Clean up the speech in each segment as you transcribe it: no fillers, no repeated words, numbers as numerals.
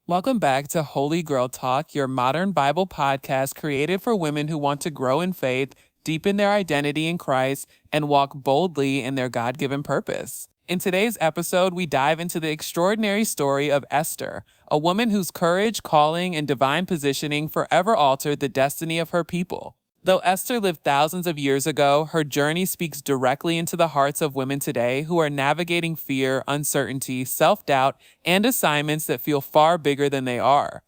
Welcome back to Holy Girl Talk, your modern Bible podcast created for women who want to grow in faith, deepen their identity in Christ, and walk boldly in their God given purpose. In today's episode, we dive into the extraordinary story of Esther, a woman whose courage, calling, and divine positioning forever altered the destiny of her people. Though Esther lived thousands of years ago, her journey speaks directly into the hearts of women today who are navigating fear, uncertainty, self doubt, and assignments that feel far bigger than they are.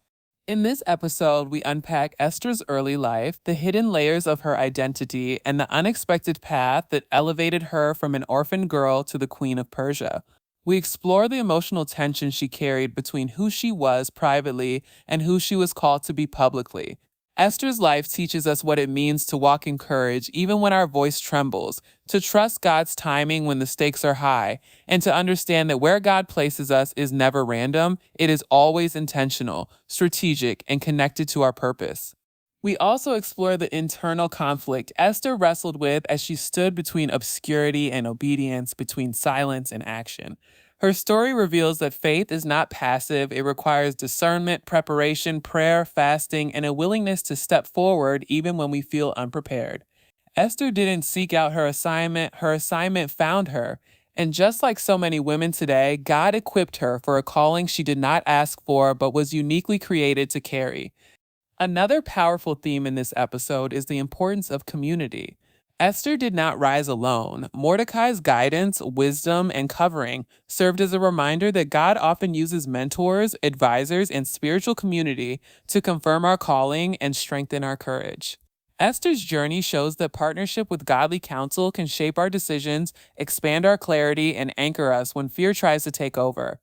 In this episode, we unpack Esther's early life, the hidden layers of her identity, and the unexpected path that elevated her from an orphan girl to the Queen of Persia. We explore the emotional tension she carried between who she was privately and who she was called to be publicly. Esther's life teaches us what it means to walk in courage even when our voice trembles, to trust God's timing when the stakes are high, and to understand that where God places us is never random, it is always intentional, strategic, and connected to our purpose. We also explore the internal conflict Esther wrestled with as she stood between obscurity and obedience, between silence and action. Her story reveals that faith is not passive, it requires discernment, preparation, prayer, fasting, and a willingness to step forward even when we feel unprepared. Esther didn't seek out her assignment found her. And just like so many women today, God equipped her for a calling she did not ask for but was uniquely created to carry. Another powerful theme in this episode is the importance of community. Esther did not rise alone. Mordecai's guidance, wisdom, and covering served as a reminder that God often uses mentors, advisors, and spiritual community to confirm our calling and strengthen our courage. Esther's journey shows that partnership with godly counsel can shape our decisions, expand our clarity, and anchor us when fear tries to take over.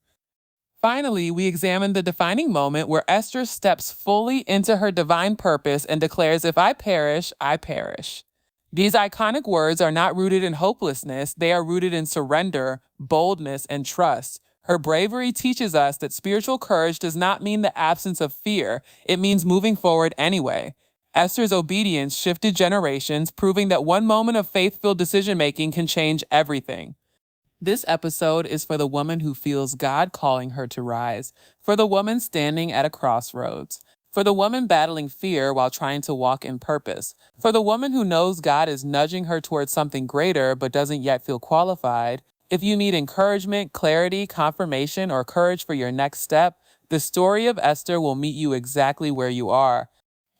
Finally, we examine the defining moment where Esther steps fully into her divine purpose and declares, "If I perish, I perish." These iconic words are not rooted in hopelessness, they are rooted in surrender, boldness, and trust. Her bravery teaches us that spiritual courage does not mean the absence of fear, it means moving forward anyway. Esther's obedience shifted generations, proving that one moment of faith filled decision making can change everything. This episode is for the woman who feels God calling her to rise, for the woman standing at a crossroads, for the woman battling fear while trying to walk in purpose, for the woman who knows God is nudging her towards something greater but doesn't yet feel qualified. If you need encouragement, clarity, confirmation, or courage for your next step, the story of Esther will meet you exactly where you are.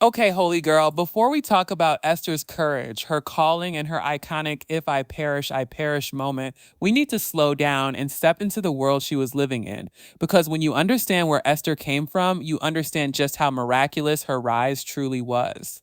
Okay, holy girl, before we talk about Esther's courage, her calling, and her iconic "if I perish" moment, we need to slow down and step into the world she was living in. Because when you understand where Esther came from, you understand just how miraculous her rise truly was.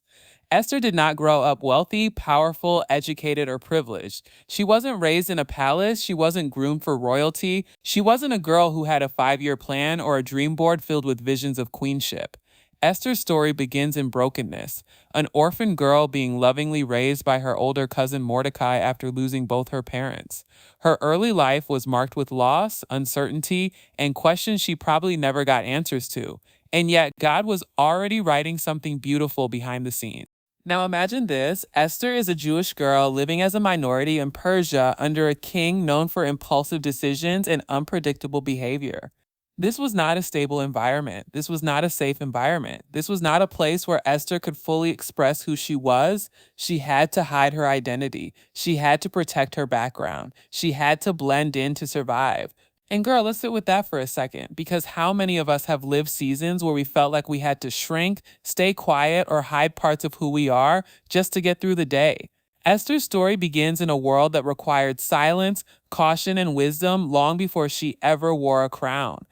Esther did not grow up wealthy, powerful, educated, or privileged. She wasn't raised in a palace. She wasn't groomed for royalty. She wasn't a girl who had a 5 year plan or a dream board filled with visions of queenship. Esther's story begins in brokenness, an orphan girl being lovingly raised by her older cousin Mordecai after losing both her parents. Her early life was marked with loss, uncertainty, and questions she probably never got answers to. And yet, God was already writing something beautiful behind the scenes. Now imagine this. Esther is a Jewish girl living as a minority in Persia under a king known for impulsive decisions and unpredictable behavior. This was not a stable environment. This was not a safe environment. This was not a place where Esther could fully express who she was. She had to hide her identity. She had to protect her background. She had to blend in to survive. And girl, let's sit with that for a second, because how many of us have lived seasons where we felt like we had to shrink, stay quiet, or hide parts of who we are just to get through the day? Esther's story begins in a world that required silence, caution, and wisdom long before she ever wore a crown.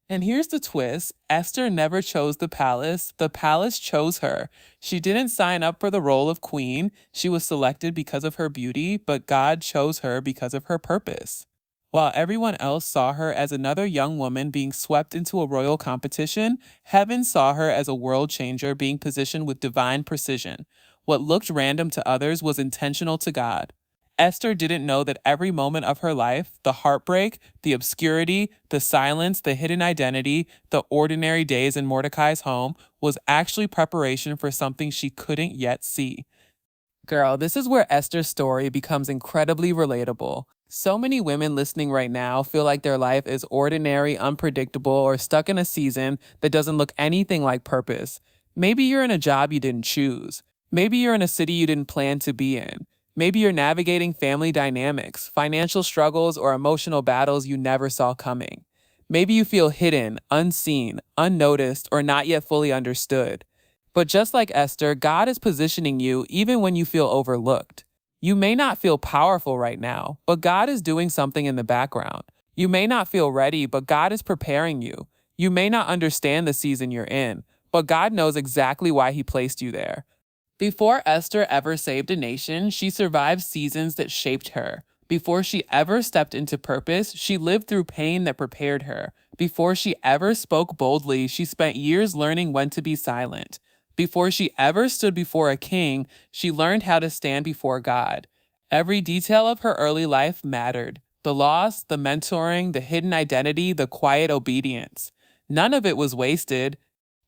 And here's the twist. Esther never chose the palace chose her. She didn't sign up for the role of queen. She was selected because of her beauty, but God chose her because of her purpose. While everyone else saw her as another young woman being swept into a royal competition, heaven saw her as a world changer being positioned with divine precision. What looked random to others was intentional to God. Esther didn't know that every moment of her life, the heartbreak, the obscurity, the silence, the hidden identity, the ordinary days in Mordecai's home, was actually preparation for something she couldn't yet see. Girl, this is where Esther's story becomes incredibly relatable. So many women listening right now feel like their life is ordinary, unpredictable, or stuck in a season that doesn't look anything like purpose. Maybe you're in a job you didn't choose. Maybe you're in a city you didn't plan to be in. Maybe you're navigating family dynamics, financial struggles, or emotional battles you never saw coming. Maybe you feel hidden, unseen, unnoticed, or not yet fully understood. But just like Esther, God is positioning you even when you feel overlooked. You may not feel powerful right now, but God is doing something in the background. You may not feel ready, but God is preparing you. You may not understand the season you're in, but God knows exactly why He placed you there. Before Esther ever saved a nation, she survived seasons that shaped her. Before she ever stepped into purpose, she lived through pain that prepared her. Before she ever spoke boldly, she spent years learning when to be silent. Before she ever stood before a king, she learned how to stand before God. Every detail of her early life mattered: the loss, the mentoring, the hidden identity, the quiet obedience. None of it was wasted.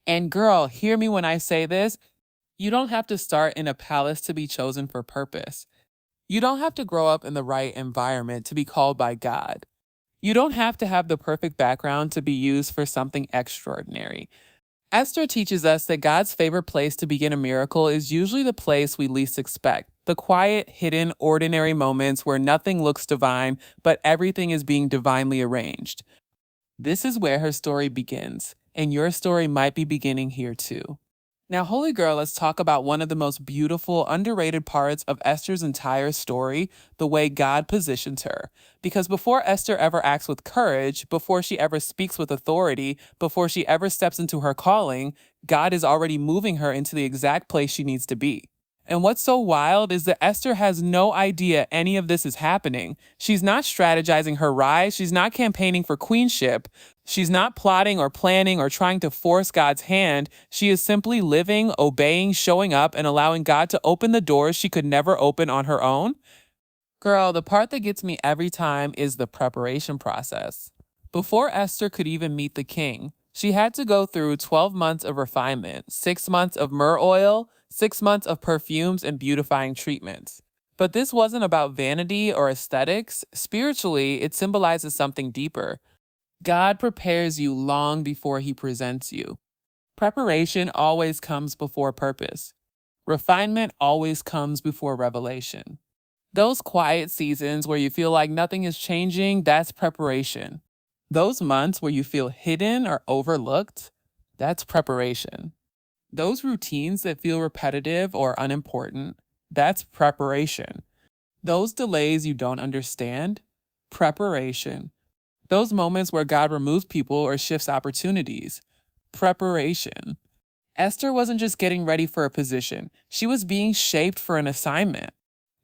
And girl, hear me when I say this, you don't have to start in a palace to be chosen for purpose. You don't have to grow up in the right environment to be called by God. You don't have to have the perfect background to be used for something extraordinary. Esther teaches us that God's favorite place to begin a miracle is usually the place we least expect, the quiet, hidden, ordinary moments where nothing looks divine, but everything is being divinely arranged. This is where her story begins, and your story might be beginning here too. Now, Holy Girl, let's talk about one of the most beautiful, underrated parts of Esther's entire story, the way God positions her. Because before Esther ever acts with courage, before she ever speaks with authority, before she ever steps into her calling, God is already moving her into the exact place she needs to be. And what's so wild is that Esther has no idea any of this is happening. She's not strategizing her rise. She's not campaigning for queenship. She's not plotting or planning or trying to force God's hand. She is simply living, obeying, showing up, and allowing God to open the doors she could never open on her own. Girl, the part that gets me every time is the preparation process. Before Esther could even meet the king, she had to go through 12 months of refinement, 6 months of myrrh oil, 6 months of perfumes and beautifying treatments. But this wasn't about vanity or aesthetics. Spiritually, it symbolizes something deeper. God prepares you long before He presents you. Preparation always comes before purpose. Refinement always comes before revelation. Those quiet seasons where you feel like nothing is changing, that's preparation. Those months where you feel hidden or overlooked, that's preparation. Those routines that feel repetitive or unimportant, that's preparation. Those delays you don't understand, preparation. Those moments where God removes people or shifts opportunities, preparation. Esther wasn't just getting ready for a position, she was being shaped for an assignment.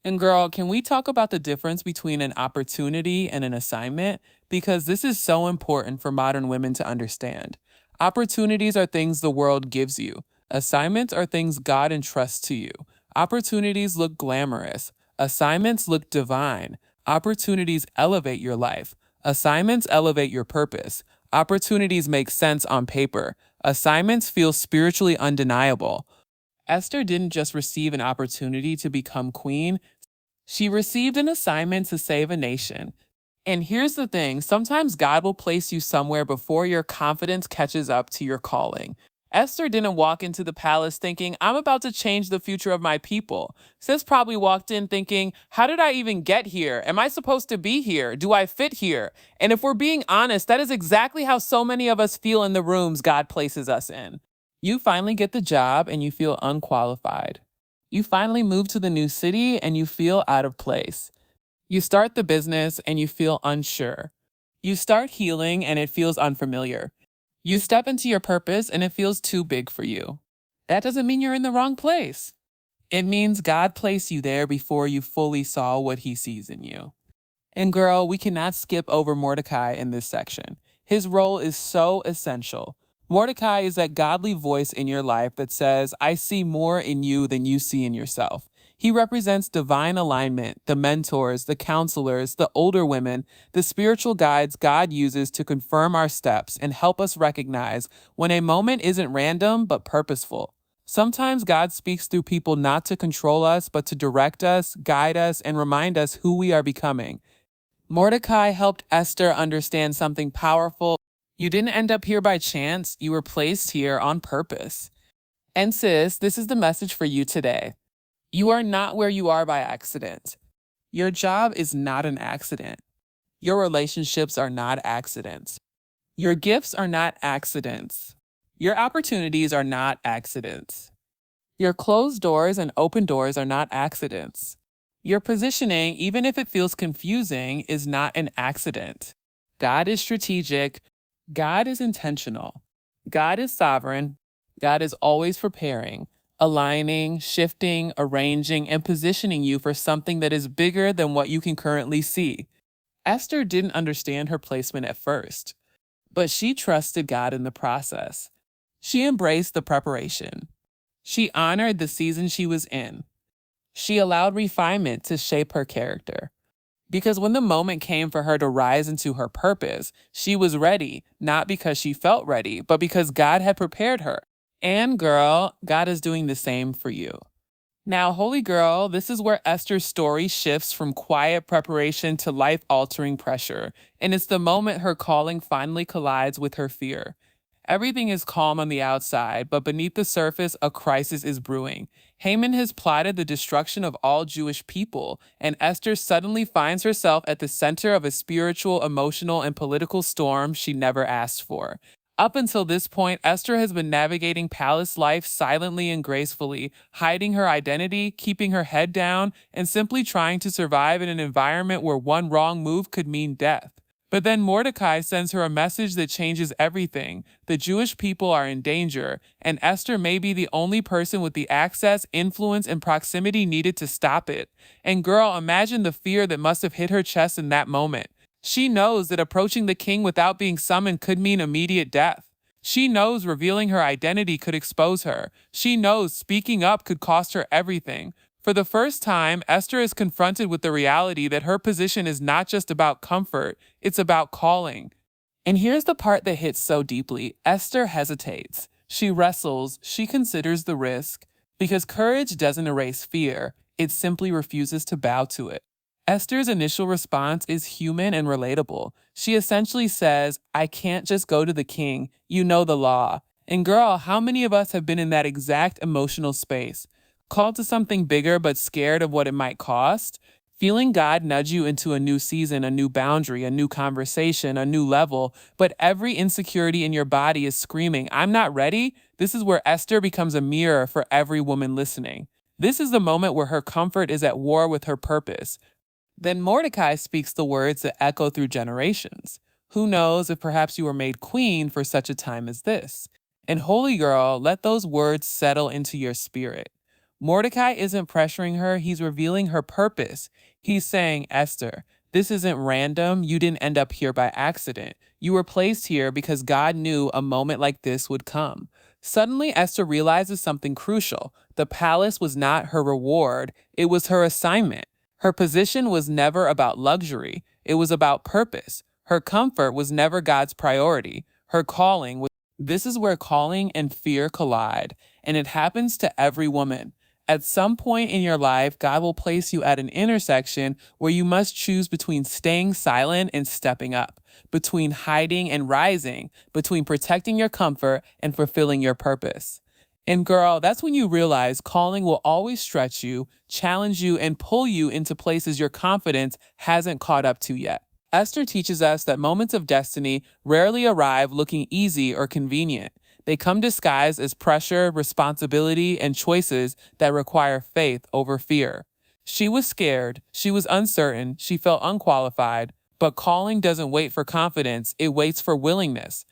And girl, can we talk about the difference between an opportunity and an assignment? Because this is so important for modern women to understand. Opportunities are things the world gives you. Assignments are things God entrusts to you. Opportunities look glamorous. Assignments look divine. Opportunities elevate your life. Assignments elevate your purpose. Opportunities make sense on paper. Assignments feel spiritually undeniable. Esther didn't just receive an opportunity to become queen, she received an assignment to save a nation. And here's the thing, sometimes God will place you somewhere before your confidence catches up to your calling. Esther didn't walk into the palace thinking, I'm about to change the future of my people. Sis probably walked in thinking, how did I even get here? Am I supposed to be here? Do I fit here? And if we're being honest, that is exactly how so many of us feel in the rooms God places us in. You finally get the job and you feel unqualified. You finally move to the new city and you feel out of place. You start the business and you feel unsure. You start healing and it feels unfamiliar. You step into your purpose and it feels too big for you. That doesn't mean you're in the wrong place. It means God placed you there before you fully saw what He sees in you. And girl, we cannot skip over Mordecai in this section. His role is so essential. Mordecai is that godly voice in your life that says, I see more in you than you see in yourself. He represents divine alignment, the mentors, the counselors, the older women, the spiritual guides God uses to confirm our steps and help us recognize when a moment isn't random but purposeful. Sometimes God speaks through people not to control us, but to direct us, guide us, and remind us who we are becoming. Mordecai helped Esther understand something powerful. You didn't end up here by chance, you were placed here on purpose. And sis, this is the message for you today. You are not where you are by accident. Your job is not an accident. Your relationships are not accidents. Your gifts are not accidents. Your opportunities are not accidents. Your closed doors and open doors are not accidents. Your positioning, even if it feels confusing, is not an accident. God is strategic. God is intentional. God is sovereign. God is always preparing, aligning, shifting, arranging, and positioning you for something that is bigger than what you can currently see. Esther didn't understand her placement at first, but she trusted God in the process. She embraced the preparation. She honored the season she was in. She allowed refinement to shape her character. Because when the moment came for her to rise into her purpose, she was ready, not because she felt ready, but because God had prepared her. And girl, God is doing the same for you. Now, holy girl, this is where Esther's story shifts from quiet preparation to life-altering pressure, and it's the moment her calling finally collides with her fear. Everything is calm on the outside, but beneath the surface, a crisis is brewing. Haman has plotted the destruction of all Jewish people, and Esther suddenly finds herself at the center of a spiritual, emotional, and political storm she never asked for. Up until this point, Esther has been navigating palace life silently and gracefully, hiding her identity, keeping her head down, and simply trying to survive in an environment where one wrong move could mean death. But then Mordecai sends her a message that changes everything. The Jewish people are in danger, and Esther may be the only person with the access, influence, and proximity needed to stop it. And girl, imagine the fear that must have hit her chest in that moment. She knows that approaching the king without being summoned could mean immediate death. She knows revealing her identity could expose her. She knows speaking up could cost her everything. For the first time, Esther is confronted with the reality that her position is not just about comfort, it's about calling. And here's the part that hits so deeply. Esther hesitates. She wrestles. She considers the risk. Because courage doesn't erase fear, it simply refuses to bow to it. Esther's initial response is human and relatable. She essentially says, I can't just go to the king. You know the law. And girl, how many of us have been in that exact emotional space? Called to something bigger but scared of what it might cost? Feeling God nudge you into a new season, a new boundary, a new conversation, a new level, but every insecurity in your body is screaming, I'm not ready? This is where Esther becomes a mirror for every woman listening. This is the moment where her comfort is at war with her purpose. Then Mordecai speaks the words that echo through generations. Who knows if perhaps you were made queen for such a time as this? And holy girl, let those words settle into your spirit. Mordecai isn't pressuring her, he's revealing her purpose. He's saying, Esther, this isn't random. You didn't end up here by accident. You were placed here because God knew a moment like this would come. Suddenly, Esther realizes something crucial. The palace was not her reward, it was her assignment. Her position was never about luxury, it was about purpose. Her comfort was never God's priority. Her calling was. This is where calling and fear collide, and it happens to every woman. At some point in your life, God will place you at an intersection where you must choose between staying silent and stepping up, between hiding and rising, between protecting your comfort and fulfilling your purpose. And girl, that's when you realize calling will always stretch you, challenge you, and pull you into places your confidence hasn't caught up to yet. Esther teaches us that moments of destiny rarely arrive looking easy or convenient. They come disguised as pressure, responsibility, and choices that require faith over fear. She was scared, she was uncertain, she felt unqualified, but calling doesn't wait for confidence, it waits for willingness.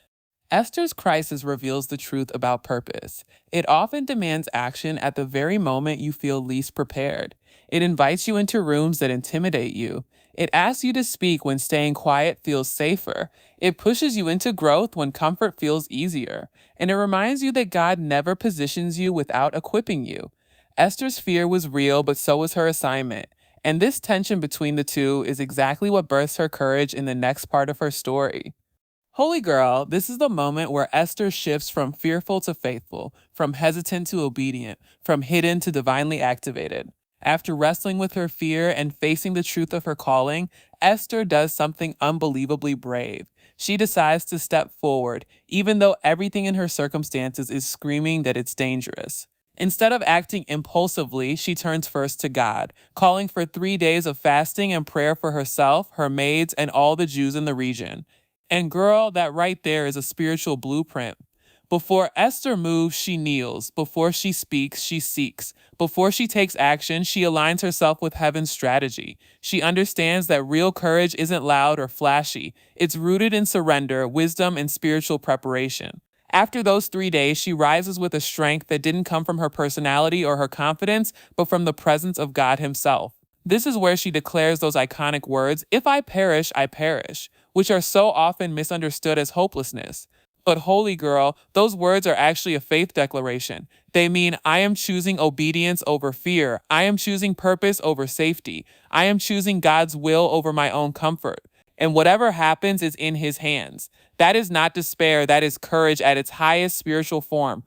Esther's crisis reveals the truth about purpose. It often demands action at the very moment you feel least prepared. It invites you into rooms that intimidate you. It asks you to speak when staying quiet feels safer. It pushes you into growth when comfort feels easier. And it reminds you that God never positions you without equipping you. Esther's fear was real, but so was her assignment. And this tension between the two is exactly what births her courage in the next part of her story. Holy girl, this is the moment where Esther shifts from fearful to faithful, from hesitant to obedient, from hidden to divinely activated. After wrestling with her fear and facing the truth of her calling, Esther does something unbelievably brave. She decides to step forward, even though everything in her circumstances is screaming that it's dangerous. Instead of acting impulsively, she turns first to God, calling for 3 days of fasting and prayer for herself, her maids, and all the Jews in the region. And girl, that right there is a spiritual blueprint. Before Esther moves, she kneels. Before she speaks, she seeks. Before she takes action, she aligns herself with heaven's strategy. She understands that real courage isn't loud or flashy. It's rooted in surrender, wisdom, and spiritual preparation. After those 3 days, she rises with a strength that didn't come from her personality or her confidence, but from the presence of God Himself. This is where she declares those iconic words, "If I perish," which are so often misunderstood as hopelessness. But holy girl, those words are actually a faith declaration. They mean, I am choosing obedience over fear. I am choosing purpose over safety. I am choosing God's will over my own comfort. And whatever happens is in His hands. That is not despair, that is courage at its highest spiritual form.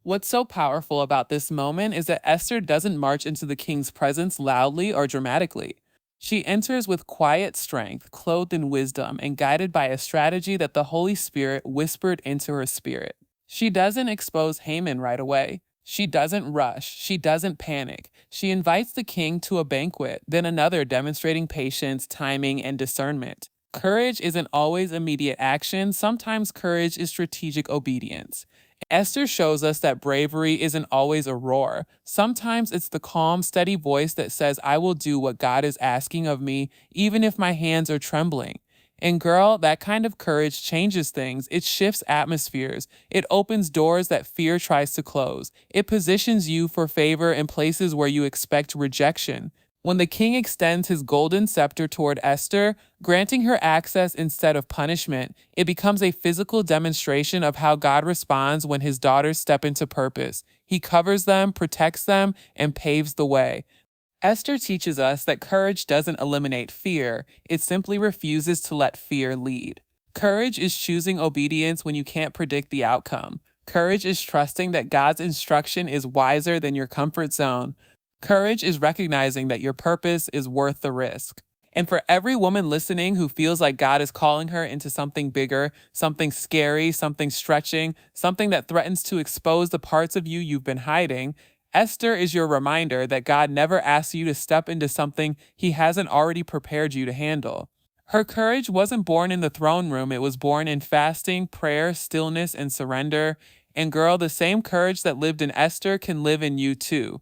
What's so powerful about this moment is that Esther doesn't march into the king's presence loudly or dramatically. She enters with quiet strength, clothed in wisdom, and guided by a strategy that the Holy Spirit whispered into her spirit. She doesn't expose Haman right away. She doesn't rush. She doesn't panic. She invites the king to a banquet, then another, demonstrating patience, timing, and discernment. Courage isn't always immediate action. Sometimes courage is strategic obedience. Esther shows us that bravery isn't always a roar. Sometimes it's the calm, steady voice that says, I will do what God is asking of me, even if my hands are trembling. And girl, that kind of courage changes things. It shifts atmospheres. It opens doors that fear tries to close. It positions you for favor in places where you expect rejection. When the king extends his golden scepter toward Esther, granting her access instead of punishment, it becomes a physical demonstration of how God responds when His daughters step into purpose. He covers them, protects them, and paves the way. Esther teaches us that courage doesn't eliminate fear, it simply refuses to let fear lead. Courage is choosing obedience when you can't predict the outcome. Courage is trusting that God's instruction is wiser than your comfort zone. Courage is recognizing that your purpose is worth the risk. And for every woman listening who feels like God is calling her into something bigger, something scary, something stretching, something that threatens to expose the parts of you you've been hiding, Esther is your reminder that God never asks you to step into something He hasn't already prepared you to handle. Her courage wasn't born in the throne room, it was born in fasting, prayer, stillness, and surrender. And girl, the same courage that lived in Esther can live in you too.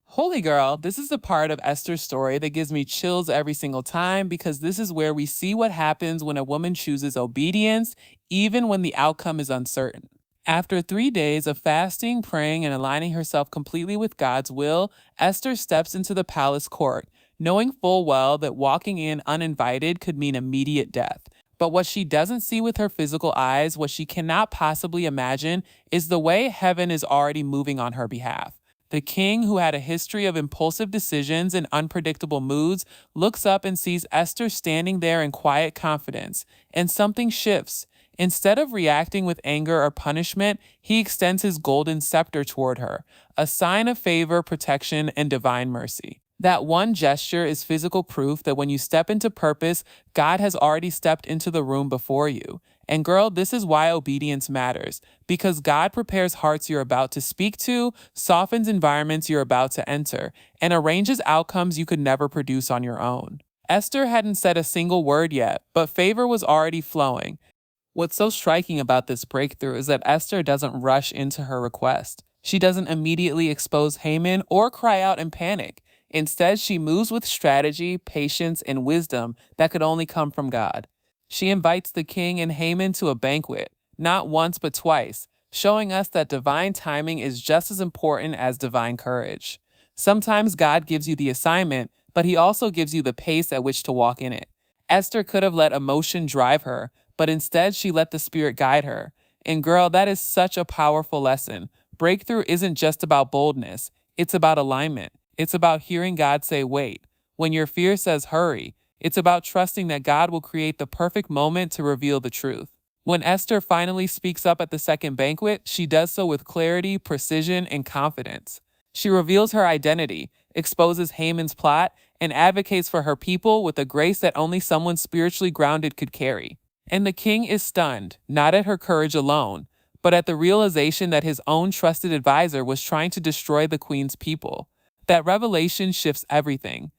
Holy girl, this is the part of Esther's story that gives me chills every single time because this is where we see what happens when a woman chooses obedience, even when the outcome is uncertain. After 3 days of fasting, praying, and aligning herself completely with God's will, Esther steps into the palace court, knowing full well that walking in uninvited could mean immediate death. But what she doesn't see with her physical eyes, what she cannot possibly imagine, is the way heaven is already moving on her behalf. The king, who had a history of impulsive decisions and unpredictable moods, looks up and sees Esther standing there in quiet confidence, and something shifts. Instead of reacting with anger or punishment, he extends his golden scepter toward her, a sign of favor, protection, and divine mercy. That one gesture is physical proof that when you step into purpose, God has already stepped into the room before you. And girl, this is why obedience matters, because God prepares hearts you're about to speak to, softens environments you're about to enter, and arranges outcomes you could never produce on your own. Esther hadn't said a single word yet, but favor was already flowing. What's so striking about this breakthrough is that Esther doesn't rush into her request. She doesn't immediately expose Haman or cry out in panic. Instead, she moves with strategy, patience, and wisdom that could only come from God. She invites the king and Haman to a banquet, not once but twice, showing us that divine timing is just as important as divine courage. Sometimes God gives you the assignment, but He also gives you the pace at which to walk in it. Esther could have let emotion drive her, but instead she let the Spirit guide her. And girl, that is such a powerful lesson. Breakthrough isn't just about boldness, it's about alignment. It's about hearing God say, wait. When your fear says hurry, it's about trusting that God will create the perfect moment to reveal the truth. When Esther finally speaks up at the second banquet, she does so with clarity, precision, and confidence. She reveals her identity, exposes Haman's plot, and advocates for her people with a grace that only someone spiritually grounded could carry. And the king is stunned, not at her courage alone, but at the realization that his own trusted advisor was trying to destroy the queen's people. That revelation shifts everything.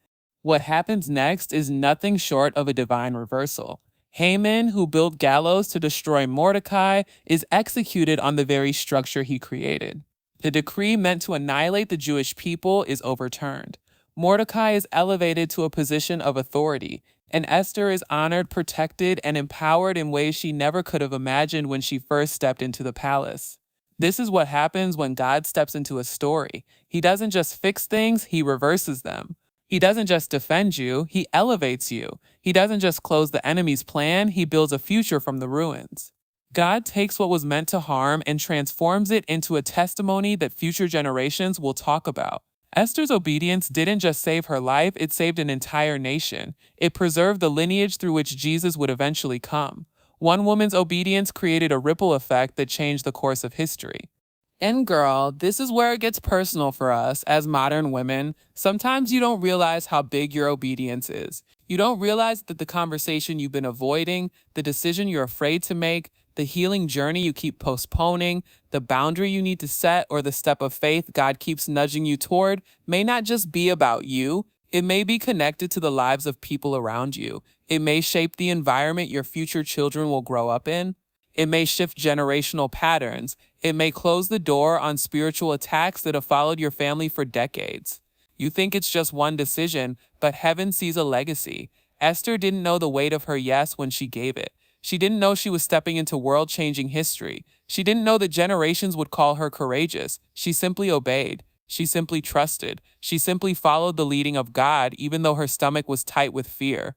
What happens next is nothing short of a divine reversal. Haman, who built gallows to destroy Mordecai, is executed on the very structure he created. The decree meant to annihilate the Jewish people is overturned. Mordecai is elevated to a position of authority, and Esther is honored, protected, and empowered in ways she never could have imagined when she first stepped into the palace. This is what happens when God steps into a story. He doesn't just fix things, he reverses them. He doesn't just defend you, he elevates you. He doesn't just close the enemy's plan, he builds a future from the ruins. God takes what was meant to harm and transforms it into a testimony that future generations will talk about. Esther's obedience didn't just save her life, it saved an entire nation. It preserved the lineage through which Jesus would eventually come. One woman's obedience created a ripple effect that changed the course of history. And girl, this is where it gets personal for us as modern women. Sometimes you don't realize how big your obedience is. You don't realize that the conversation you've been avoiding, the decision you're afraid to make, the healing journey you keep postponing, the boundary you need to set, or the step of faith God keeps nudging you toward may not just be about you. It may be connected to the lives of people around you. It may shape the environment your future children will grow up in. It may shift generational patterns. It may close the door on spiritual attacks that have followed your family for decades. You think it's just one decision, but heaven sees a legacy. Esther didn't know the weight of her yes when she gave it. She didn't know she was stepping into world-changing history. She didn't know that generations would call her courageous. She simply obeyed. She simply trusted. She simply followed the leading of God, even though her stomach was tight with fear.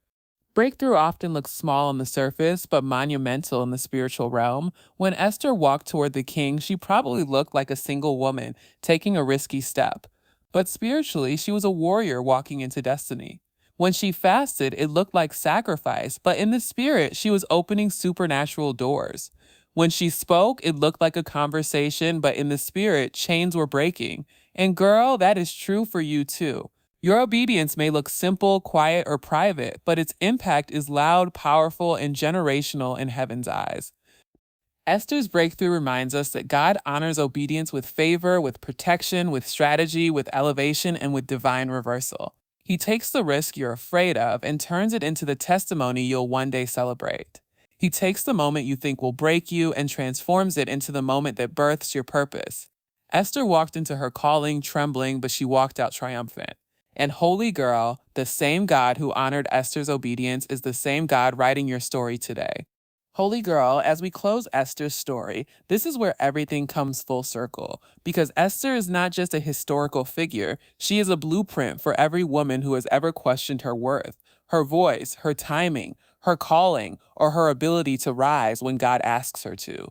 Breakthrough often looks small on the surface, but monumental in the spiritual realm. When Esther walked toward the king, she probably looked like a single woman taking a risky step. But spiritually, she was a warrior walking into destiny. When she fasted, it looked like sacrifice, but in the spirit, she was opening supernatural doors. When she spoke, it looked like a conversation, but in the spirit, chains were breaking. And girl, that is true for you too. Your obedience may look simple, quiet, or private, but its impact is loud, powerful, and generational in heaven's eyes. Esther's breakthrough reminds us that God honors obedience with favor, with protection, with strategy, with elevation, and with divine reversal. He takes the risk you're afraid of and turns it into the testimony you'll one day celebrate. He takes the moment you think will break you and transforms it into the moment that births your purpose. Esther walked into her calling trembling, but she walked out triumphant. And holy girl, the same God who honored Esther's obedience is the same God writing your story today. Holy girl, as we close Esther's story, this is where everything comes full circle. Because Esther is not just a historical figure, she is a blueprint for every woman who has ever questioned her worth, her voice, her timing, her calling, or her ability to rise when God asks her to.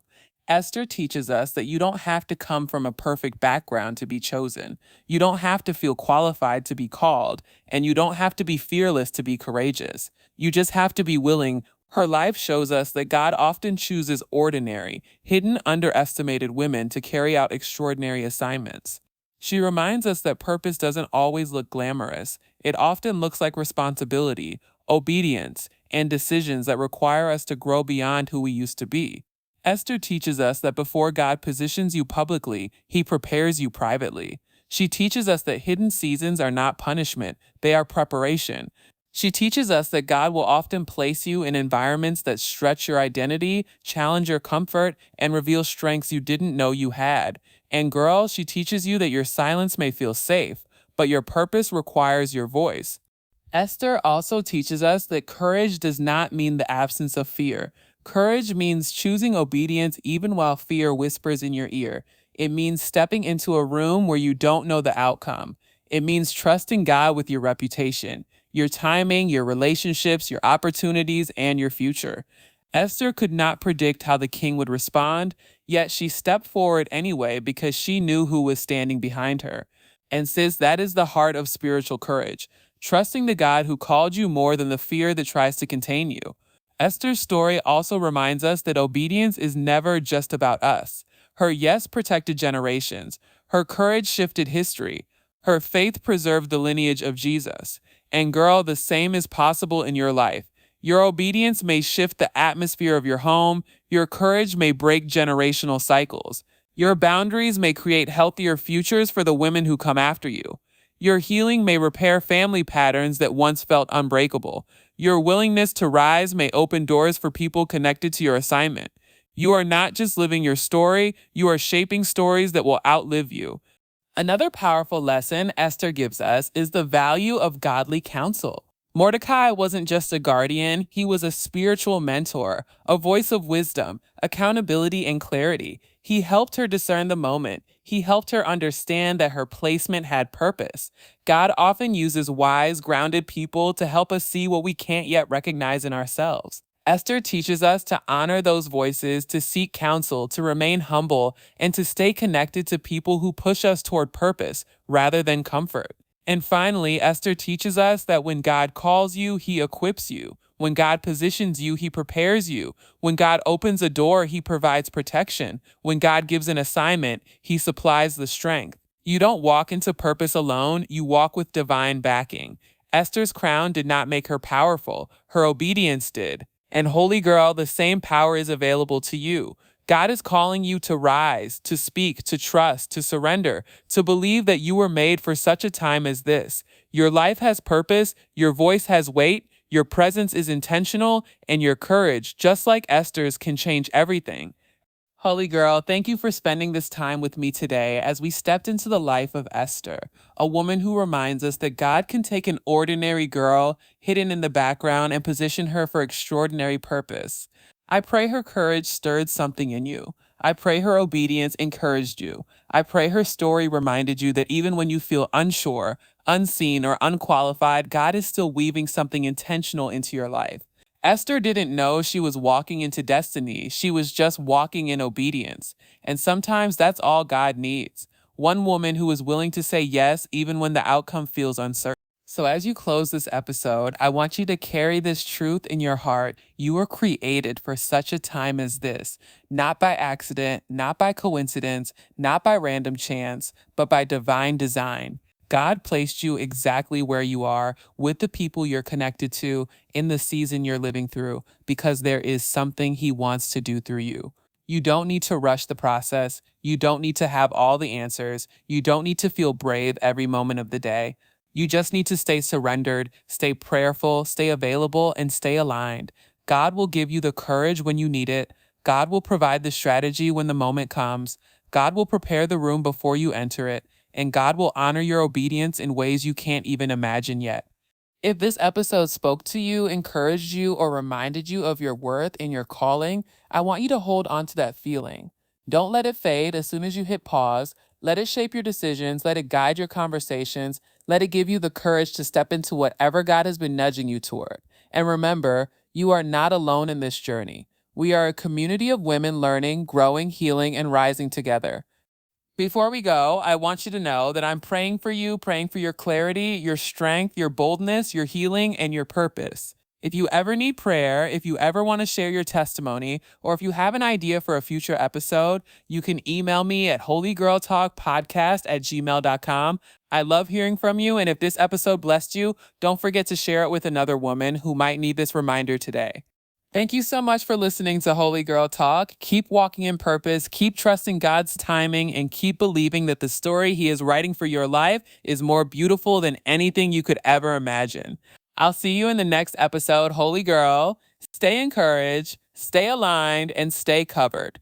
Esther teaches us that you don't have to come from a perfect background to be chosen. You don't have to feel qualified to be called, and you don't have to be fearless to be courageous. You just have to be willing. Her life shows us that God often chooses ordinary, hidden, underestimated women to carry out extraordinary assignments. She reminds us that purpose doesn't always look glamorous. It often looks like responsibility, obedience, and decisions that require us to grow beyond who we used to be. Esther teaches us that before God positions you publicly, he prepares you privately. She teaches us that hidden seasons are not punishment, they are preparation. She teaches us that God will often place you in environments that stretch your identity, challenge your comfort, and reveal strengths you didn't know you had. And girl, she teaches you that your silence may feel safe, but your purpose requires your voice. Esther also teaches us that courage does not mean the absence of fear. Courage means choosing obedience even while fear whispers in your ear. It means stepping into a room where you don't know the outcome. It means trusting God with your reputation, your timing, your relationships, your opportunities, and your future. Esther could not predict how the king would respond, yet she stepped forward anyway because she knew who was standing behind her. And sis, that is the heart of spiritual courage, trusting the God who called you more than the fear that tries to contain you. Esther's story also reminds us that obedience is never just about us. Her yes protected generations. Her courage shifted history. Her faith preserved the lineage of Jesus. And girl, the same is possible in your life. Your obedience may shift the atmosphere of your home. Your courage may break generational cycles. Your boundaries may create healthier futures for the women who come after you. Your healing may repair family patterns that once felt unbreakable. Your willingness to rise may open doors for people connected to your assignment. You are not just living your story, you are shaping stories that will outlive you. Another powerful lesson Esther gives us is the value of godly counsel. Mordecai wasn't just a guardian, he was a spiritual mentor, a voice of wisdom, accountability, and clarity. He helped her discern the moment. He helped her understand that her placement had purpose. God often uses wise, grounded people to help us see what we can't yet recognize in ourselves. Esther teaches us to honor those voices, to seek counsel, to remain humble, and to stay connected to people who push us toward purpose rather than comfort. And finally, Esther teaches us that when God calls you, he equips you. When God positions you, he prepares you. When God opens a door, he provides protection. When God gives an assignment, he supplies the strength. You don't walk into purpose alone, you walk with divine backing. Esther's crown did not make her powerful, her obedience did. And holy girl, the same power is available to you. God is calling you to rise, to speak, to trust, to surrender, to believe that you were made for such a time as this. Your life has purpose, your voice has weight, your presence is intentional, and your courage, just like Esther's, can change everything. Holy girl, thank you for spending this time with me today as we stepped into the life of Esther, a woman who reminds us that God can take an ordinary girl hidden in the background and position her for extraordinary purpose. I pray her courage stirred something in you. I pray her obedience encouraged you. I pray her story reminded you that even when you feel unsure, unseen, or unqualified, God is still weaving something intentional into your life. Esther didn't know she was walking into destiny. She was just walking in obedience. And sometimes that's all God needs. One woman who is willing to say yes even when the outcome feels uncertain. So as you close this episode, I want you to carry this truth in your heart. You were created for such a time as this, not by accident, not by coincidence, not by random chance, but by divine design. God placed you exactly where you are with the people you're connected to in the season you're living through because there is something he wants to do through you. You don't need to rush the process. You don't need to have all the answers. You don't need to feel brave every moment of the day. You just need to stay surrendered, stay prayerful, stay available, and stay aligned. God will give you the courage when you need it. God will provide the strategy when the moment comes. God will prepare the room before you enter it. And God will honor your obedience in ways you can't even imagine yet. If this episode spoke to you, encouraged you, or reminded you of your worth and your calling, I want you to hold on to that feeling. Don't let it fade as soon as you hit pause. Let it shape your decisions. Let it guide your conversations. Let it give you the courage to step into whatever God has been nudging you toward. And remember, you are not alone in this journey. We are a community of women learning, growing, healing, and rising together. Before we go, I want you to know that I'm praying for you, praying for your clarity, your strength, your boldness, your healing, and your purpose. If you ever need prayer, if you ever want to share your testimony, or if you have an idea for a future episode, you can email me at holygirltalkpodcast@gmail.com. I love hearing from you, and if this episode blessed you, don't forget to share it with another woman who might need this reminder today. Thank you so much for listening to Holy Girl Talk. Keep walking in purpose, keep trusting God's timing, and keep believing that the story He is writing for your life is more beautiful than anything you could ever imagine. I'll see you in the next episode, Holy Girl. Stay encouraged, stay aligned, and stay covered.